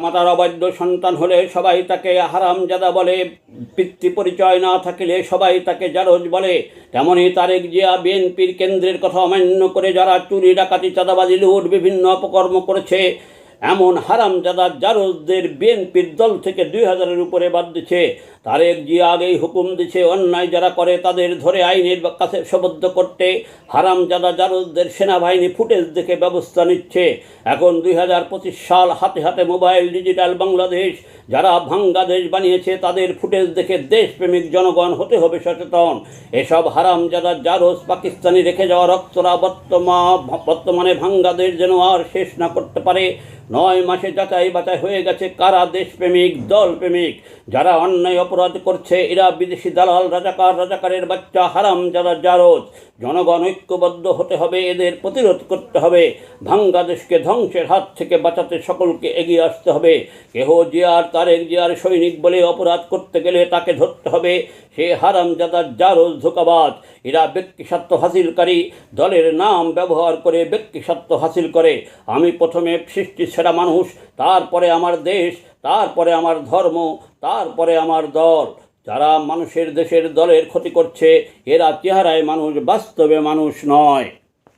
মাতার অবৈধ সন্তান হলে সবাই তাকে হারামজাদা বলে, পিতৃ পরিচয় না থাকলে সবাই তাকে জারজ বলে। তেমনি তারেক জিয়া বিএনপির কেন্দ্রের কথা অমান্য করে যারা চুরি, ডাকাতি, চাঁদাবাজি, লুট, বিভিন্ন অপকর্ম করেছে, এমন হারামজাদা জারজদের বিএনপির দল থেকে 2000-এর উপরে বাদ দিচ্ছে। তারেক জিয়া আগেই হুকুম দিচ্ছে অন্যায় যারা করে তাদের ধরে আইনের কাছে সোপর্দ করতে। হারামজাদা জারজদের সেনাবাহিনী ফুটেজ দেখে ব্যবস্থা নিচ্ছে। এখন 2025 সাল, হাতে হাতে মোবাইল, ডিজিটাল বাংলাদেশ। যারা ভাঙ্গা দেশ বানিয়েছে তাদের ফুটেজ দেখে দেশপ্রেমিক জনগণ হতে হবে সচেতন। এসব হারামজাদা জারজ পাকিস্তানি রেখে যাওয়া রক্তরা বর্তমানে ভাঙ্গা দেশ যেন আর শেষ না করতে পারে। 9 মাসে যাচাই বাছাই হয়ে গেছে কারা দেশপ্রেমিক, দলপ্রেমিক। যারা অন্যায় অপরাধ করছে এরা বিদেশি দালাল, রাজাকারের বাচ্চা, হারামজাদা জারজ। জনগণ ঐক্যবদ্ধ হতে হবে, এদের প্রতিরোধ করতে হবে। ভাঙ্গা দেশকে ধ্বংসের হাত থেকে বাঁচাতে সকলকে এগিয়ে আসতে হবে। কেহ জিয়ার, তারেক জিয়ার সৈনিক বলে অপরাধ করতে গেলে তাকে ধরতে হবে। সে হারামজাদা জারজ, ধোঁকাবাজ। এরা ব্যক্তি স্বার্থ হাসিলকারী, দলের নাম ব্যবহার করে ব্যক্তি স্বার্থ হাসিল করে। আমি প্রথমে সৃষ্টি সেরা মানুষ, তারপরে আমার দেশ, তারপরে আমার ধর্ম, তারপরে আমার দল। যারা মানুষের, দেশের, দলের ক্ষতি করছে এরা চেহারায় মানুষ, বাস্তবে মানুষ নয়।